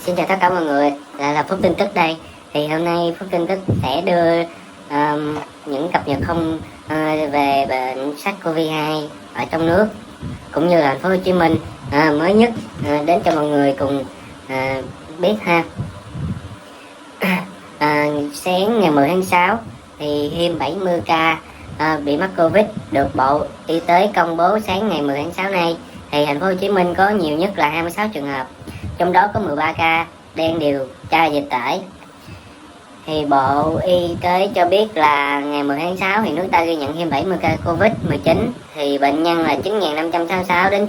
Xin chào tất cả mọi người, là Phúc Tin Tức đây. Thì hôm nay Phúc Tin Tức sẽ đưa những cập nhật về bệnh SARS-CoV-2 ở trong nước cũng như là thành phố Hồ Chí Minh mới nhất đến cho mọi người cùng biết ha. Sáng ngày 10 tháng 6 thì thêm 70 ca bị mắc Covid được Bộ Y tế công bố sáng ngày 10 tháng 6 này. Thì thành phố Hồ Chí Minh có nhiều nhất là 26 trường hợp, trong đó có 13 ca đang điều tra dịch tễ. Thì Bộ Y tế cho biết là ngày 10 tháng 6 thì nước ta ghi nhận thêm 70 ca Covid-19, thì bệnh nhân là 9.566 đến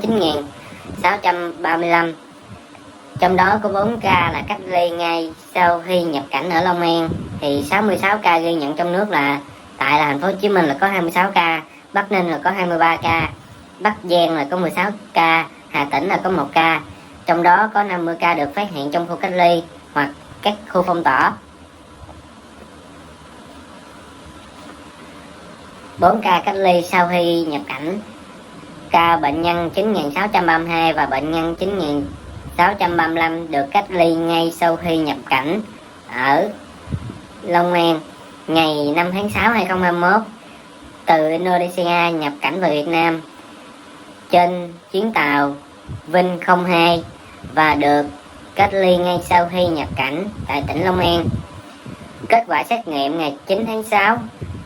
9.635. Trong đó có 4 ca là cách ly ngay sau khi nhập cảnh ở Long An. Thì 66 ca ghi nhận trong nước là thành phố Hồ Chí Minh là có 26 ca, Bắc Ninh là có 23 ca, Bắc Giang là có 16 ca, Hà Tĩnh là có 1 ca. Trong đó có 50 ca được phát hiện trong khu cách ly hoặc các khu phong tỏa. 4 ca cách ly sau khi nhập cảnh. Ca bệnh nhân 9.632 và bệnh nhân 9.635 được cách ly ngay sau khi nhập cảnh ở Long An ngày 5 tháng 6 2021 từ Indonesia nhập cảnh về Việt Nam trên chuyến tàu Vinh 02 và được cách ly ngay sau khi nhập cảnh tại tỉnh Long An. Kết quả xét nghiệm ngày 9 tháng 6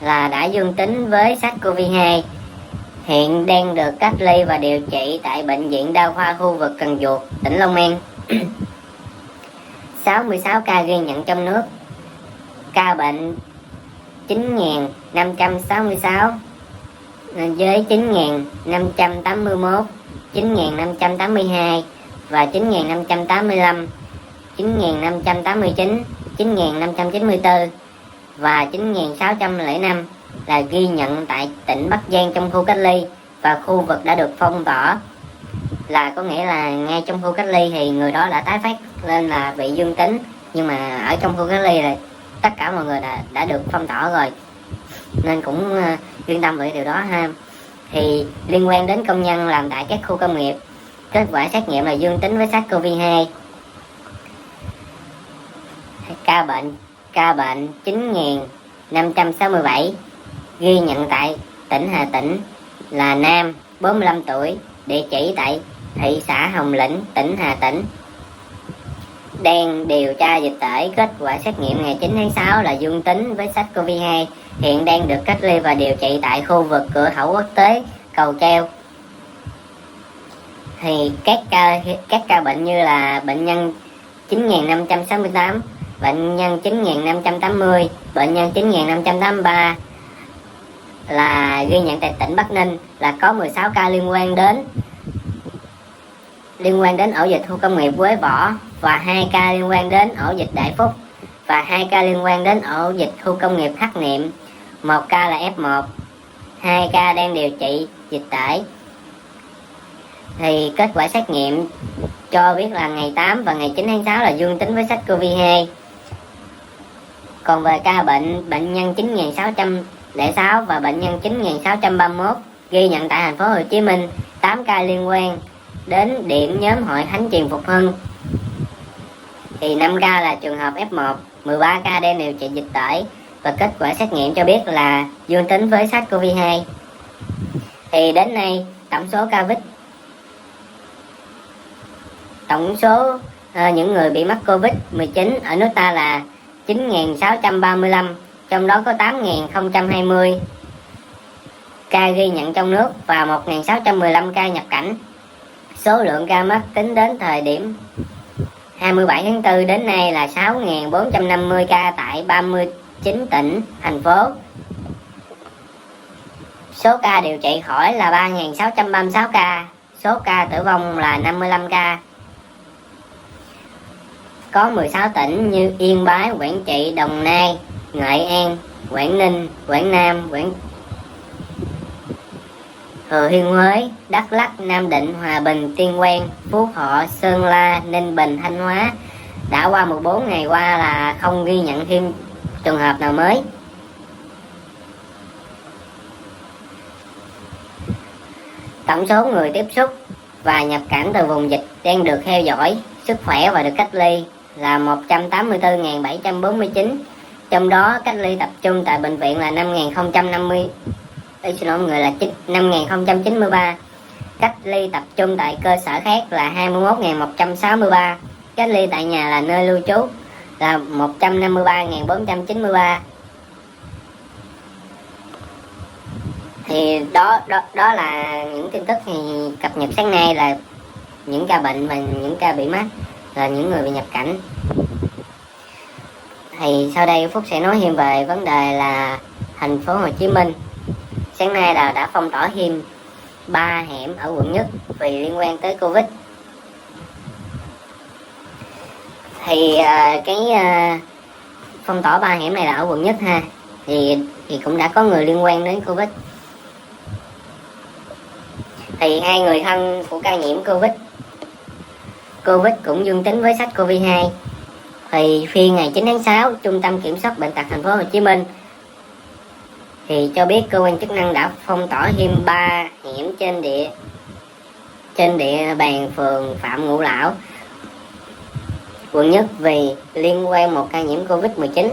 là đã dương tính với SARS-CoV-2, hiện đang được cách ly và điều trị tại Bệnh viện Đa khoa khu vực Cần Duộc, tỉnh Long An. 66 ca ghi nhận trong nước. Ca bệnh 9.566 với 9.581, 9.582 và 9.585, 9.589, 9.594 và 9.605 là ghi nhận tại tỉnh Bắc Giang trong khu cách ly và khu vực đã được phong tỏa. Là có nghĩa là ngay trong khu cách ly thì người đó đã tái phát lên là bị dương tính, nhưng mà ở trong khu cách ly là tất cả mọi người đã được phong tỏa rồi, nên cũng yên tâm về điều đó ha. Thì liên quan đến công nhân làm tại các khu công nghiệp, kết quả xét nghiệm là dương tính với SARS-CoV-2. Ca bệnh 9.567 ghi nhận tại tỉnh Hà Tĩnh, là nam, 45 tuổi, địa chỉ tại thị xã Hồng Lĩnh, tỉnh Hà Tĩnh, đang điều tra dịch tễ. Kết quả xét nghiệm ngày 9 tháng 6 là dương tính với SARS-CoV-2, hiện đang được cách ly và điều trị tại khu vực cửa khẩu quốc tế Cầu Treo. Thì các ca bệnh như là bệnh nhân 9.568, bệnh nhân 9.580, bệnh nhân 9.583 là ghi nhận tại tỉnh Bắc Ninh, là có 16 ca liên quan đến ổ dịch khu công nghiệp Quế Võ, và 2 ca liên quan đến ổ dịch Đại Phúc, và 2 ca liên quan đến ổ dịch khu công nghiệp Khắc Niệm. 1 ca là F1, 2 ca đang điều trị dịch tễ. Thì kết quả xét nghiệm cho biết là ngày 8 và ngày 9 tháng 6 là dương tính với SARS-CoV-2. Còn về ca bệnh nhân 9.606 và bệnh nhân 9.631 ghi nhận tại thành phố Hồ Chí Minh, 8 ca liên quan đến điểm nhóm hội Thánh Truyền Phục Hưng. Thì 5 ca là trường hợp F1, 13 ca đang điều trị dịch tễ, và kết quả xét nghiệm cho biết là dương tính với SARS-CoV-2. Thì đến nay tổng số những người bị mắc Covid-19 ở nước ta là 9.635, trong đó có 8.020 ca ghi nhận trong nước và 1.615 ca nhập cảnh. Số lượng ca mắc tính đến thời điểm 27 tháng 4 đến nay là 6.450 ca tại 39 tỉnh, thành phố. Số ca điều trị khỏi là 3.636 ca, số ca tử vong là 55 ca. Có 16 tỉnh như Yên Bái, Quảng Trị, Đồng Nai, Nghệ An, Quảng Ninh, Quảng Nam, Thừa Thiên Huế, Đắk Lắk, Nam Định, Hòa Bình, Tuyên Quang, Phú Thọ, Sơn La, Ninh Bình, Thanh Hóa đã qua 14 ngày qua là không ghi nhận thêm trường hợp nào mới. Tổng số người tiếp xúc và nhập cảnh từ vùng dịch đang được theo dõi sức khỏe và được cách ly là 184.749, trong đó cách ly tập trung tại bệnh viện là 5.050, xin lỗi mọi người, là 5.093, cách ly tập trung tại cơ sở khác là 21.163, cách ly tại nhà là nơi lưu trú là 153.493. Thì đó là những tin tức thì cập nhật sáng nay, là những ca bệnh và những ca bị mắc, là những người bị nhập cảnh. Thì sau đây Phúc sẽ nói thêm về vấn đề là thành phố Hồ Chí Minh sáng nay đã phong tỏa thêm 3 hẻm ở quận Nhất vì liên quan tới Covid. Thì phong tỏa 3 hẻm này là ở quận Nhất ha, thì cũng đã có người liên quan đến Covid. Thì 2 người thân của ca nhiễm Covid cũng dương tính với SARS-CoV-2. Thì phiên ngày 9 tháng 6, Trung tâm Kiểm soát Bệnh tật thành phố Hồ Chí Minh thì cho biết cơ quan chức năng đã phong tỏa thêm 3 hẻm trên địa bàn phường Phạm Ngũ Lão, quận Nhất vì liên quan một ca nhiễm Covid-19.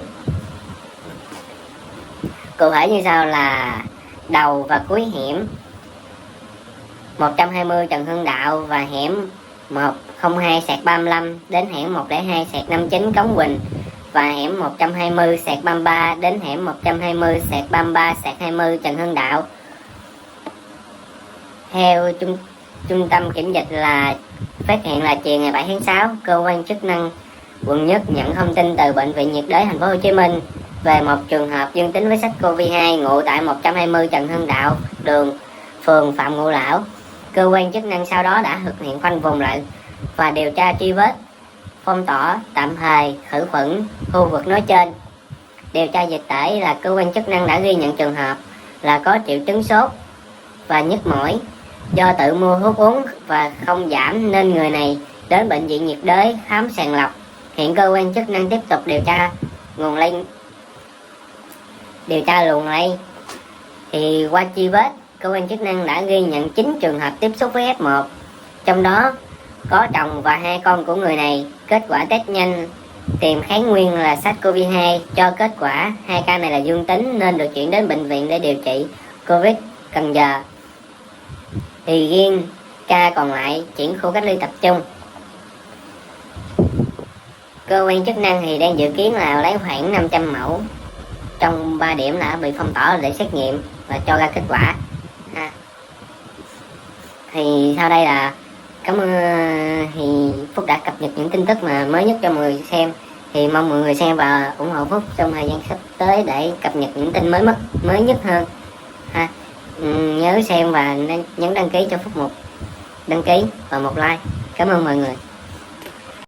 Cụ thể như sau là đầu và cuối hẻm 120 Trần Hưng Đạo và hẻm 102/35 đến hẻm 102/59 Cống Quỳnh và hẻm 120/33 đến hẻm 120/33/20 Trần Hưng Đạo. Theo trung tâm kiểm dịch là phát hiện là chiều ngày 7 tháng 6, cơ quan chức năng quận Nhất nhận thông tin từ bệnh viện nhiệt đới thành phố Hồ Chí Minh về một trường hợp dương tính với SARS-CoV-2 ngụ tại 120 Trần Hưng Đạo, phường Phạm Ngũ Lão. Cơ quan chức năng sau đó đã thực hiện khoanh vùng lại và điều tra truy vết, phong tỏa tạm thời khử khuẩn khu vực nói trên. Điều tra dịch tễ là cơ quan chức năng đã ghi nhận trường hợp là có triệu chứng sốt và nhức mỏi do tự mua thuốc uống và không giảm nên người này đến bệnh viện nhiệt đới khám sàng lọc. Hiện cơ quan chức năng tiếp tục điều tra luồng lây. Thì qua truy vết, cơ quan chức năng đã ghi nhận 9 trường hợp tiếp xúc với F1, trong đó có chồng và 2 con của người này. Kết quả test nhanh tìm kháng nguyên là SARS-CoV-2 cho kết quả 2 ca này là dương tính nên được chuyển đến bệnh viện để điều trị Covid Cần Giờ. Thì riêng ca còn lại chuyển khu cách ly tập trung. Cơ quan chức năng thì đang dự kiến là lấy khoảng 500 mẫu trong 3 điểm đã bị phong tỏa để xét nghiệm và cho ra kết quả. Thì sau đây là cảm ơn, thì Phúc đã cập nhật những tin tức mà mới nhất cho mọi người xem. Thì mong mọi người xem và ủng hộ Phúc trong thời gian sắp tới để cập nhật những tin mới nhất hơn ha. Nhớ xem và nhấn đăng ký cho Phúc một đăng ký và một like. Cảm ơn mọi người.